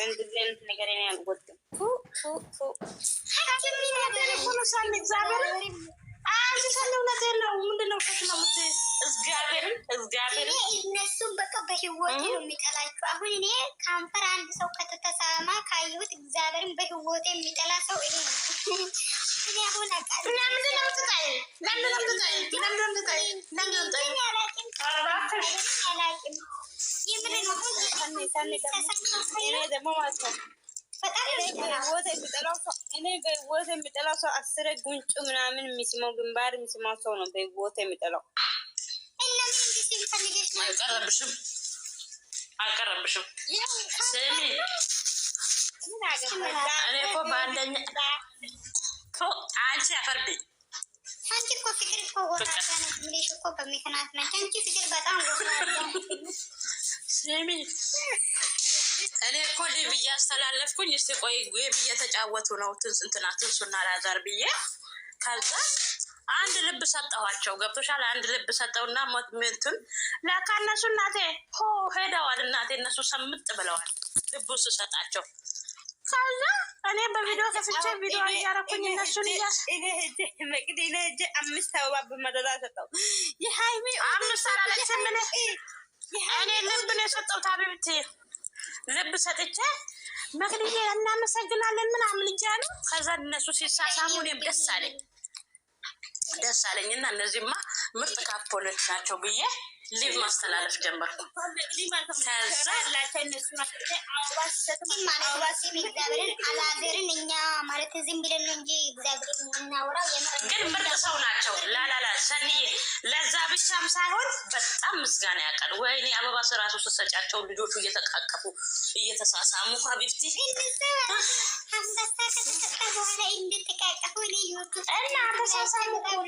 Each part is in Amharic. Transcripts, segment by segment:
እንደዚህ አይነት ነገር እኔ አልወድም። እነሱም በቃ በህይወቴ ነው የሚጠላቸው። አሁን እኔ ከንፈር አንድ ሰው ከተተሳማ ካየሁት እግዚአብሔርን በህይወቴ የሚጠላ ሰው ይሄ ነው። እኔ አሁን አቃል በህይወት የሚጠላው ሰው አስረ ጉንጩ ምናምን የሚስመው ግንባር የሚስማው ሰው ነው በህይወት የሚጠላው። አልቀረብሽም ስሚ እኔ እኮ በአንደኛ አንቺ አፈርብኝ አንቺ እኮ ፍቅር እኮ ወራዳ ነች ብለሽ እኮ በምክንያት ነች። አንቺ ፍቅር በጣም ወራዳ ስሚ እኔ እኮ ሊቭ እያስተላለፍኩኝ እስቲ ቆይ ጌም እየተጫወቱ ነው እንትና ትንሱና ላዛር ብዬ ከዛ አንድ ልብ ሰጠኋቸው። ገብቶሻል? አንድ ልብ ሰጠውና ሞትምንቱን ለካ እነሱ እናቴ ሄደዋል። እናቴ እነሱ ሰምጥ ብለዋል ልቡ ስሰጣቸው። ከዛ እኔ በቪዲዮ ከፍቼ ቪዲዮ እያረኩኝ እነሱን መቅዲና ሄጄ 5 አበባ በመደዳ ሰጠው። የሃይሚ 5 አላለችም። እኔ ልብ ነው የሰጠው ታቢብት ልብ ሰጥቼ መቅዲዬ እናመሰግናለን ምናምን እያሉ ከዛ እነሱ ሲሳሳሙ እኔም ደስ አለኝና እነዚህማ ምርጥ ካፖሎች ናቸው ብዬ ሊቭ ማስተላለፍ ጀመርኩ። አላዘርን እኛ ማለት ዝም ብለን እንጂ እግዚአብሔር የምናወራው ግን ምርጥ ሰው ናቸው። ላላላ ሰኒዬ ለዛ ብቻም ሳይሆን በጣም ምስጋና ያውቃል። ወይኔ አበባ ስራሱ ስሰጫቸው ልጆቹ እየተቃቀፉ እየተሳሳሙ ሀቢብቲ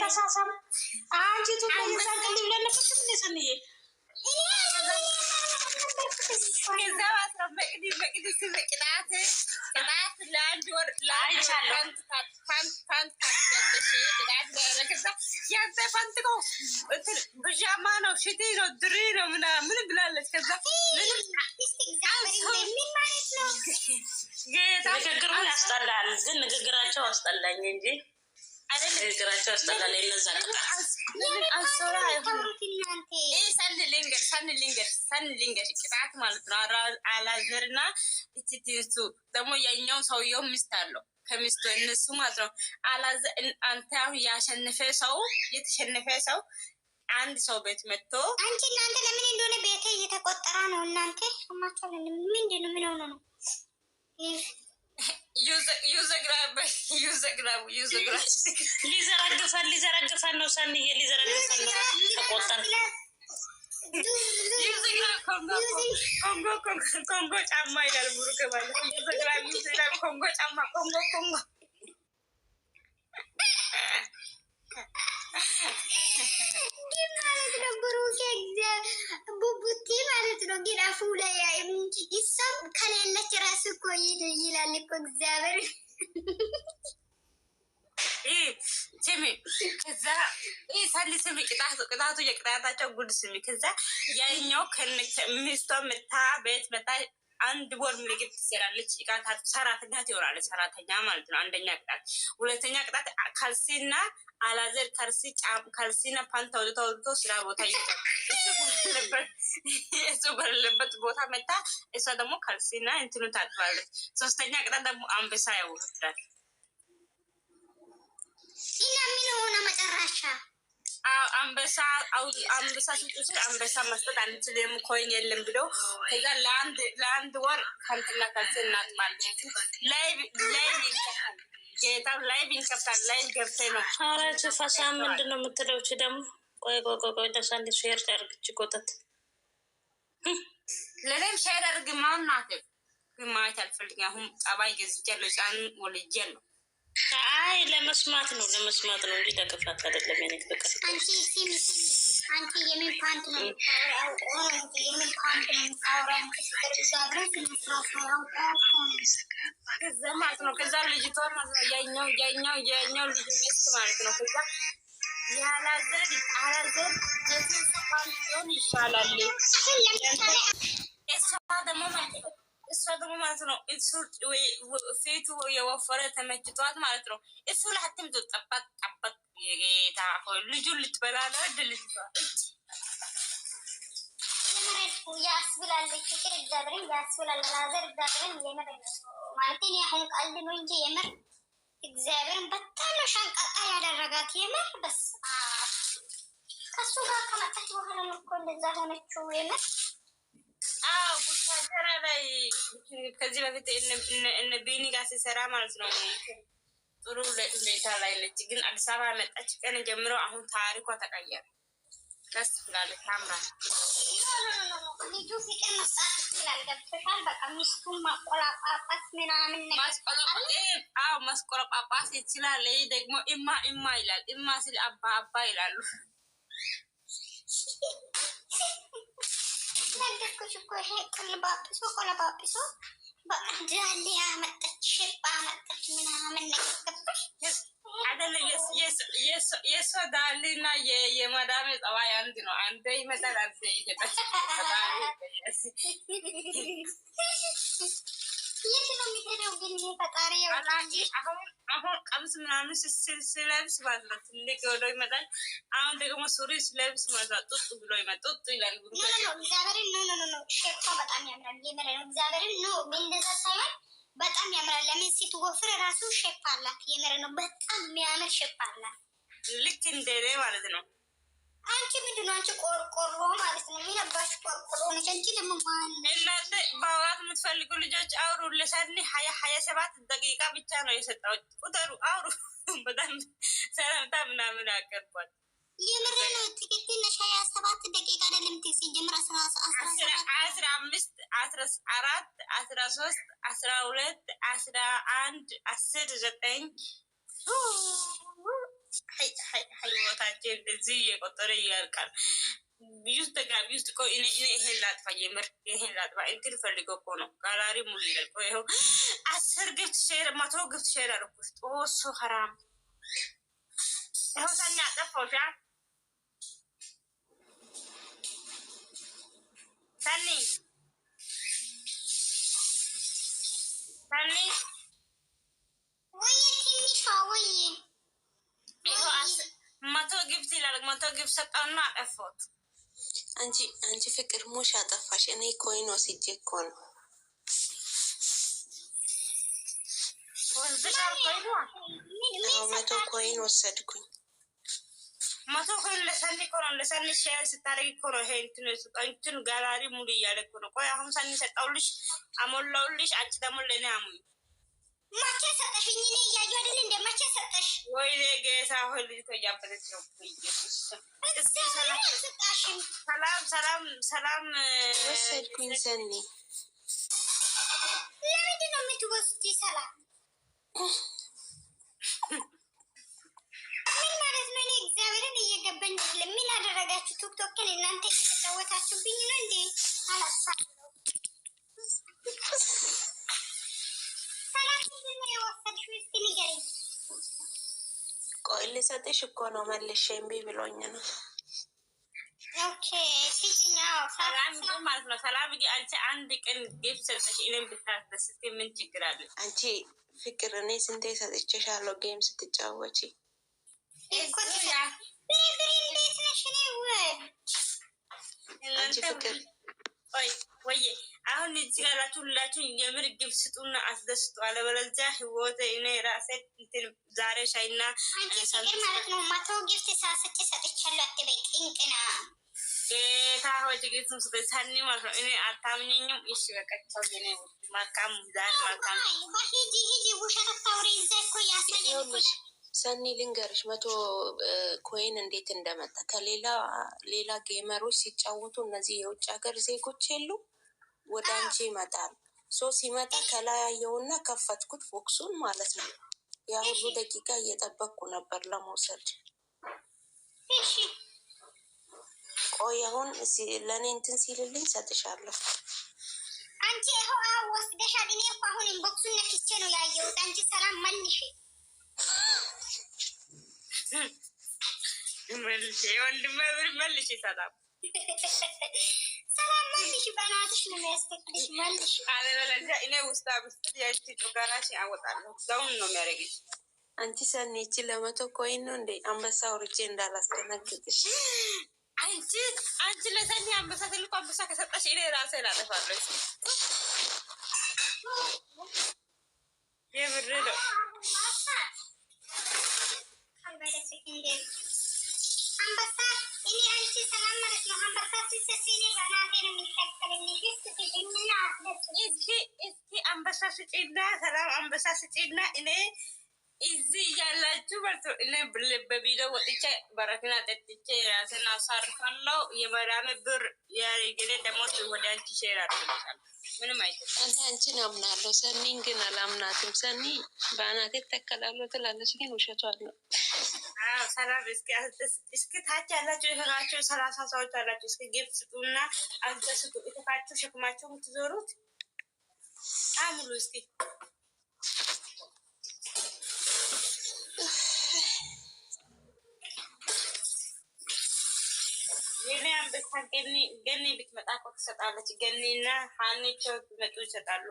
ተሳሳሙ አንቺ ሰኒዬ ለአንድ ወር ያንተ ፈንትቆ ብዣማ ነው ሽቲ ነው ድሪ ነው ምናምን ብላለች። ከዛ ንግግሩ ያስጠላል፣ ግን ንግግራቸው አስጠላኝ እንጂ ንግግራቸው አስጠላል። እነዛ ሰንሊንገር ቅጣት ማለት ነው። አላዘርና እችትሱ ደግሞ የኛው ሰውየው ሚስት አለው ከሚስቱ እነሱ ማለት ነው። አንተ አሁን ያሸነፈ ሰው የተሸነፈ ሰው አንድ ሰው ቤት መጥቶ አንቺ እናንተ ለምን እንደሆነ ቤቴ እየተቆጠራ ነው። እናንተ ሰማችሁ ምንድን ነው? ምን ሆነ ነው? ሊዘረግፈን ነው ሰንዬ፣ ሊዘረግፈን ነው። ተቆጠር ኮንጎ ጫማ ይላል ብሩክ ማለት ነው። ኮንጎ ጫማ ኮንጎ ቡቡቲ ማለት ነው። ግን አፉ ላይ ይሳብ ከሌለች ራሱ እኮ ይላል እኮ እግዚአብሔር። ስሚ ከዛ ሰሊ ስሚ ቅጣቱ የቅጣታቸው ጉድ ስሚ። ከዛ ያኛው ሚስቷ መታ ቤት መታ አንድ ወር ምግብ ትሰራለች። ሰራተኛ ትሆናለች። ሰራተኛ ማለት ነው። አንደኛ ቅጣት። ሁለተኛ ቅጣት ካልሲና አላዘር ካልሲና ፓንት አውጥቶ ስራ ቦታ እሱ በሌለበት ቦታ መታ እሷ ደግሞ ካልሲና እንትኑ ታጥባለች። ሶስተኛ ቅጣት ደግሞ አንበሳ ያወርዳል። እና ምን ሆነ መጨረሻ? አንበሳ ስጡስ አንበሳ መስጠት አንችልም ኮይን የለም ብሎ ከዛ ለአንድ ወር ከንትና ካልሲ እናጥባለን። ላይቭ ይንከፍታል። ጌታው ላይቭ ይንከፍታል። ላይቭ ገብቴ ነው። አረች ፈሳ ምንድን ነው የምትለው? እቺ ደግሞ ቆይ ደሳንዲ ሼር ታርግች ቆጠት ለኔም ሼር አድርግ። ማናት ማየት አልፈልግም። አሁን ጠባይ ገዝቻለሁ። ጫን ወልጃለሁ። አይ ለመስማት ነው እንጂ ተከፋት አይደለም። የኔ ፍቅር አንቺ ሲሚ አንቺ የምን ፓንት ነው የምታወራው? የምን ፓንት ነው የምታወራው? ከዛ ማለት ነው። ከዛ ልጅቷ ያኛው ልጅ ሚስት ማለት ነው። ከዛ ያላዘር ፓንት ቢሆን ይሻላል። እሷ ደግሞ እሷ ደግሞ ማለት ነው እሱ ፊቱ የወፈረ ተመችቷት ማለት ነው። እሱ ለሀትም ጠበቅ ጠበቅ የጌታ ሆይ ልጁን ልትበላ ነው ድልት ያስብላለች ፍቅር እግዚአብሔርን ያስብላል። ራዘር እግዚአብሔርን የምር ማለት እኔ አሁን ቀልድ ነው እንጂ የምር እግዚአብሔርን በጣም ነው ሻንቃጣ ያደረጋት የምር በስ ከሱ ጋር ከመጣች በኋላ ነው እኮ እንደዛ ሆነችው የምር። አዎ ቡታጀራ ላይ ከዚህ በፊት እነ ቢኒ ጋር ሲሰራ ማለት ነው ጥሩ ሁኔታ ላይ ነች። ግን አዲስ አበባ መጣች ቀን ጀምሮ አሁን ታሪኳ ተቀየረ። ደስ ብላለች፣ ታምራል። ልጁ ፍቅር መስጣት ይችላል። ገብቶሻል? በቃ ሚስቱን ማቆላጳጳስ ምናምን ማስቆለጳጳስ ይችላል። ይሄ ደግሞ እማ ይላል። እማ ስል አባ ይላሉ። ነገርኩሽ እኮ ይሄ ቆለጳጵሶ በዳሌ አመጣች ሽባ አመጣች ምናምን ነገር ገብቶሽ አይደለ? የእሷ ዳሌና የመዳሜ ጠባይ አንድ ነው። አንተ ይመጣል፣ አንተ ይሄዳል። የት ነው የሚሄደው ግን ይሄ ፈጣሪ? አሁን ቀምስ ምናምን ስለብስ ማለት ነው ትልቅ ወዶ ይመጣል። አሁን ደግሞ ሱሪ ስለብስ ማለት ነው ጡጥ ብሎ ይመጣል። ጡጥ ይላል። እግዚአብሔርን ኖ ሼፓ በጣም ያምራል። የምር ነው እግዚአብሔርን ኖ እንደዛ ሳይሆን በጣም ያምራል። ለምን ስትወፍር ራሱ ሼፕ አላት። የምር ነው በጣም የሚያምር ሼፕ አላት። ልክ እንደኔ ማለት ነው። አንቺ ምንድን ነው? አንቺ ቆርቆሮ ማለት ነው። የሚነባሽ ቆርቆሮ ነች። አንቺ ደግሞ ማን እናንተ በአዋት የምትፈልጉ ልጆች አውሩ። ለሰኒ 27 ደቂቃ ብቻ ነው የሰጠው። ቁጥሩ አውሩ። በጣም ሰላምታ ምናምን አቀርቧል። የምር ነው ትክክል ነሽ። 27 ደቂቃ አይደለም ሲጀምር 15 14 13 12 11 10 9 ህይወታችን እንደዚህ እየቆጠረ እያልቃል። ውስጥ ተጋቢ ውስጥ እኮ እኔ ይሄን ላጥፋ የምር ይሄን ላጥፋ እንትን ፈልገው እኮ ነው ጋላሪ ሙሉ ይላል እኮ ይኸው 10 ግፍት ሼር 100 ግፍት ሼር አልኩሽ። ጦሱ ሀራም ይኸው ሰኛ አጠፋው ሻ ሰኒ ወይ ትንሿ ወይ መቶ ግብት ይላል። 100 ግብት ሰጣውና አጠፋሁት። አንቺ ፍቅር ሙሽ አጠፋሽ። እኔ ኮይን ወስጄ እኮ ነው። መቶ ኮይን ወሰድኩኝ። 100 ኮይን ለሰኒ እኮ ነው። ለሰኒ ሼር ስታደርጊ እኮ ነው ይሄ እንትን ጋላሪ ሙሉ እያለ እኮ ነው። ቆይ አሁን ሰኒ ሰጣውልሽ አሞላውልሽ። አንቺ ደግሞ ለእኔ አሙኝ። መቼ ሰጠሽኝ? እኔ እያየሁ አይደል እንደ መቼ ሰጠሽ? ወይኔ ጌታ ሆይ ልጅ ተያበለች ነው። ሰላም ወሰድኩኝ። ሰኒ ለምንድን ነው የምትወስጂ? ሰላም ምን ማለት ነው? እኔ እግዚአብሔርን እየገባኝ ምን አደረጋችሁ? ቲክቶክን እናንተ እየተጫወታችሁብኝ ነው እንዴ? አላሳ ቆይ ልሰጥሽ እኮ ነው መልሼ እምቢ ብሎኝ ነው። ኦኬ ሲኛው ሰላም ማለት ነው። ሰላም ግን አንቺ አንድ ቀን ጊፍት ሰጠሽ እኔም ብታስደስት ምን ችግር አለ? አንቺ ፍቅር እኔ ስንቴ ሰጥቼሻለሁ ጌም ስትጫወቺ። አንቺ ፍቅር ወይ አሁን እዚህ ጋራችሁ ሁላችሁ የምር ግብ ስጡና አስደስቱ። አለበለዚያ ህይወት እኔ ራሴ ዛሬ ሻይና ማለት ነው። 100 ጊፍት ሳስጭ ሰጥቻለሁ አትበይ ቅንቅና ጌታ ሆይ ግፍቱን ስጠኝ ሰኒ ማለት ነው። እኔ አታምኝኝም። እሺ በቃ ሰው የኔ መልካም ዛሬ መልካም ሂጂ ውሸት አታውሪ። እዛ እኮ ያሳየሽ ሰኒ ልንገርሽ 100 ኮይን እንዴት እንደመጣ ከሌላ ጌመሮች ሲጫወቱ እነዚህ የውጭ ሀገር ዜጎች የሉ ወደ አንቺ ይመጣል። ሲመጣ ከላይ አየውና ከፈትኩት ፎክሱን ማለት ነው። ያ ሁሉ ደቂቃ እየጠበቅኩ ነበር ለመውሰድ። እሺ ቆይ አሁን ለእኔ እንትን ሲልልኝ ሰጥሻለሁ። አንቺ ይኸው ወስደሻል። እኔ እኮ አሁን ኢንቦክሱን ነክቼ ነው ያየሁት። አንቺ ሰላም መልሽ መልሽ ወንድሜ ብር መልሽ ሰላም ሰላም መልሽ፣ በእናትሽ ነው የሚያስከፍልሽ። መልሽ አለበለዚያ እኔ ውስጥ አብስት ያቺ ጮጋራሽ አወጣለሁ። ዛውን ነው የሚያደርግሽ። አንቺ ሰኒ ይቺ ለመቶ ኮይን ነው እንዴ? አንበሳ ውርጄ እንዳላስደነግጥሽ። አንቺ ለሰኒ አንበሳ ትልቁ አንበሳ ከሰጠሽ እኔ ራሴ ላጠፋለሁ። የምር ነው። አንበሳ እኔ አንቺ ሰላም ማለት ነው። አንበሳ ሲሰሲኔ በእናቴ ነው የሚከተልልሽ። እስኪ አንበሳ ስጪና ሰላም አንበሳ ስጪና እኔ እዚህ እያላችሁ በርቶ እኔ በቪዲዮ ወጥቼ በረኪና ጠጥቼ ራስን አሳርፋለሁ። የመዳሜ ብር የግኔ ደግሞ ወደ አንቺ ሼር አድርግልሻለሁ። ምንም አይደለም። እኔ አንቺን አምናለሁ፣ ሰኒን ግን አላምናትም። ሰኒ በአናቴ ተከላለሁ ትላለች፣ ግን ውሸቷን ነው። ሰላም እስኪ ታች ያላችሁ የሆናችሁ 30 ሰዎች አላችሁ። እስኪ ጊፍት ስጡና አስደስቱ። እተፋችሁ ሸክማችሁ የምትዞሩት አሙሉ እስኪ የኔ አንበሳ ገኒ ብትመጣ እኮ ትሰጣለች። ገኒና ሀኒቸው ብመጡ ይሰጣሉ።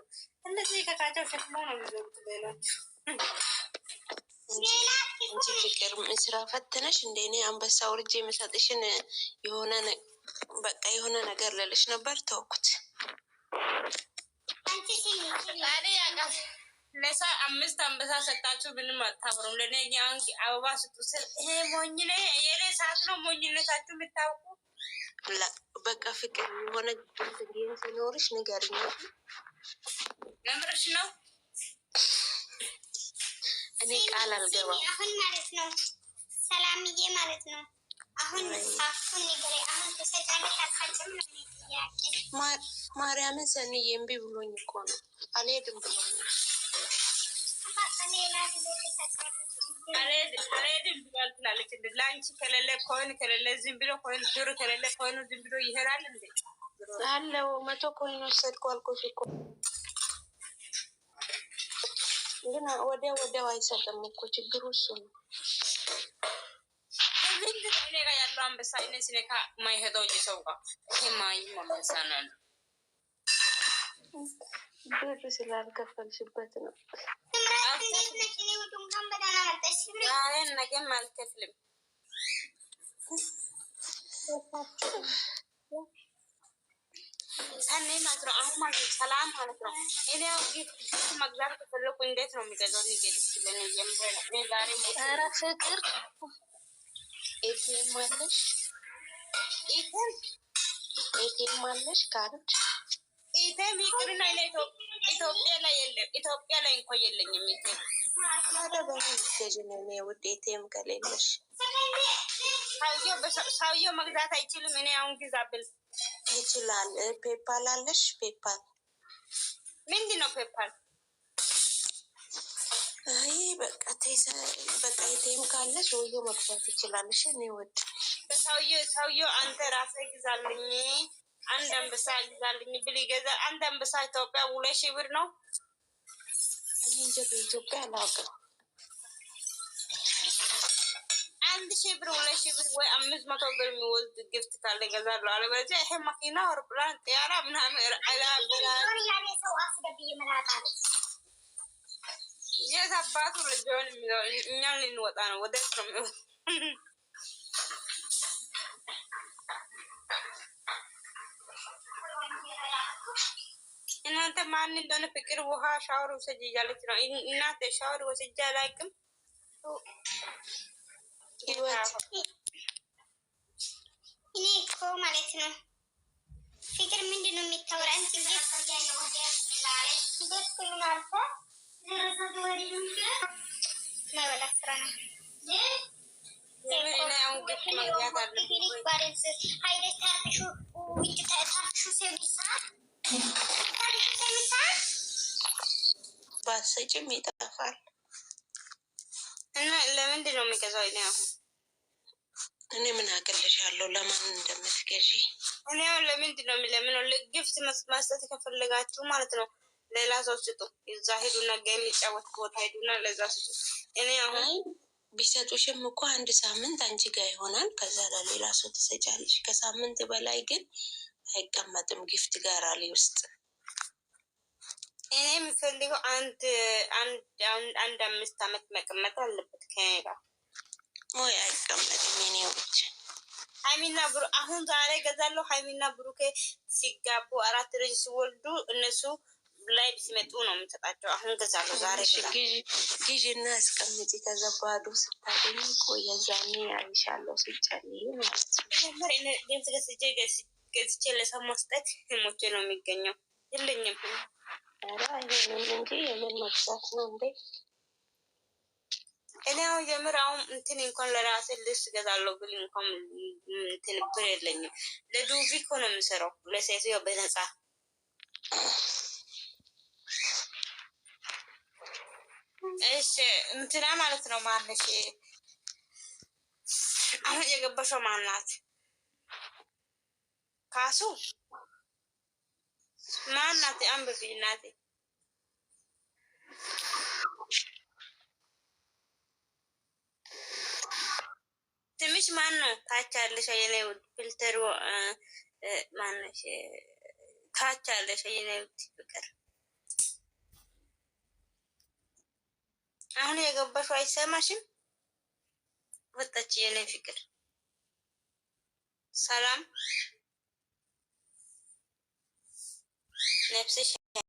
እነዚህ ከታቸው ሸክሞ ነው የሚዞሩት ሌሎቹ። እንጂ ፍቅር ስራ ፈትነሽ እንደ እኔ አንበሳ ውርጄ የምሰጥሽን የሆነ ነገር ልልሽ ነበር፣ ተውኩት። ለሳ 5 አንበሳ ሰጣችሁ ምንም አታምሩም። ለእኔ አበባ ስጡ ስል ይሄ ሞኝ ነ የኔ ሰዓት ነው ሞኝነታችሁ የምታውቁ። በቃ ፍቅር የሆነ ጌም ሲኖርሽ ንገሪኝ። ለምርሽ ነው እኔ ቃል አልገባም። አሁን ማለት ነው ሰላምዬ ማለት ነው። አሁን ሳፍን ንገሪ። አሁን ተሰጫለሽ አታጭም ነው ጥያቄ። ማርያምን ሰኒዬ እምቢ ብሎኝ እኮ ነው አልሄድም ብሎኝ ነው። አልሄድም ብሏል ትላለች። ለአንቺ ከሌለ ኮይን ከሌለ ዝም ብሎ ኮይን ብር ከሌለ ኮይኑ ዝም ብሎ ይሄዳል እንዴ? አለው 100 ኮይን ወሰድኩ አልኩሽ እኮ። ግን ወዲያው አይሰጥም እኮ ችግሩ እሱ ነው። እኔ ጋር ያለው አንበሳ እኔ ሲነካ ማይሄደው ሰው ጋር ይሄ ማይም አንበሳ ነው ያለው። ብር ስላልከፈልሽበት ነው። ዛሬን ነገም አልከፍልም። ሰኔ ማለት ነው። አሁን ማለት ነው ሰላም ማለት ነው። እኔ ጊፍት መግዛት ከፈለኩ እንዴት ነው የሚገዛው? ንገሪኝ ለኔ የምበላ እኔ ዛሬ ኧረ ፍቅር ኤቲኤም አለሽ? ኤቲኤም አለሽ ካርድ? ኢቴም ይቅርና ኢትዮጵያ ላይ የለም። ኢትዮጵያ ላይ እንኳን የለኝም ኢቴም። ታዲያ በምን ልትገዢ ነው? እኔ ውድ ኤቲኤም ከሌለሽ ሰውየው መግዛት አይችልም። እኔ አሁን ግዛ ብል ይችላል። ፔፓል አለሽ? ፔፓል ምንድን ነው ፔፓል? አይ በቃ ኤቲኤም ካለሽ ሰውየው መግዛት ይችላል። እሺ እኔ ውድ ሰውየው አንተ ራስህ ግዛልኝ አንድ አንበሳ ግዛልኝ ብል ይገዛል። አንድ አንበሳ ኢትዮጵያ 2,000 ብር ነው። እኔ እንጃ በኢትዮጵያ አላውቅም። 1,000 ብር 2,000 ብር ወይ 500 ብር የሚወስድ ግፍት ካለ ገዛለሁ። አለበለዚያ ይሄ መኪና አውሮፕላን ጤያራ ምናምን የት አባቱ ልጅሆን የሚለው እኛን ልንወጣ ነው። ወደት ነው የሚወጣ? እናንተ ማን እንደሆነ ፍቅር ውሃ ሻወር ውሰጅ እያለች ነው። እናንተ ሻወር ወስጄ አላውቅም። እኔ እኮ ማለት ነው ፍቅር ምንድን ነው የሚታወራ? ባሰጭም ይጠፋል። እና ለምንድን ነው የሚገዛው? እኔ ምን አቅልሻለሁ ለማን እንደምትገዢ። እኔ አሁን ለምንድን ነው የሚለምነው? ግፍት መስጠት ከፈለጋችሁ ማለት ነው ሌላ ሰው ስጡ። እዛ ሄዱና ጌም የሚጫወት ቦታ ሄዱና ለዛ ስጡ። እኔ አሁን ቢሰጡሽም እኮ 1 ሳምንት አንቺ ጋር ይሆናል። ከዛ ለሌላ ሰው ትሰጫለሽ። ከሳምንት በላይ ግን አይቀመጥም ጊፍት ጋላሪ ውስጥ። እኔ የምፈልገው አንድ 5 ዓመት መቀመጥ አለበት ከኔ ጋር። ወይ አይቀመጥም። የኔ ውጭ ሀይሚና ብሩ አሁን ዛሬ ገዛለሁ። ሀይሚና ብሩኬ ሲጋቡ 4 ልጅ ሲወልዱ እነሱ ላይ ሲመጡ ነው የምሰጣቸው። አሁን ገዛለሁ ዛሬ ግዢ እና አስቀምጪ። ከዛ ባዶ ስታገኝ ቆየዛኔ ያይሻለሁ ሲጨልይ ማለት ነው። ልብስ ገዝቼ ለሰው መስጠት ሞቼ ነው የሚገኘው። የለኝም። ኧረ አይሆንም እንጂ የምን መግዛት ነው እንዴ? እኔ አሁን የምር አሁን እንትን እንኳን ለራሴ ልብስ ገዛለሁ ብል እንኳን እንትን ብር የለኝም። ለዱቪ እኮ ነው የምሰራው ለሴትዮ በነፃ። እሺ እንትና ማለት ነው ማነሽ? አሁን የገባሽው ማናት? ካሱ ማናት? አንብቢ እናቴ። ትንሽ ማን ነው? ታች አለሽ የኔ ውድ ፊልተሩ ማነሽ? ታች አለሽ የኔ ውድ ፍቅር። አሁን የገባሽው አይሰማሽም? ወጣች የኔ ፍቅር። ሰላም ነፍስሽ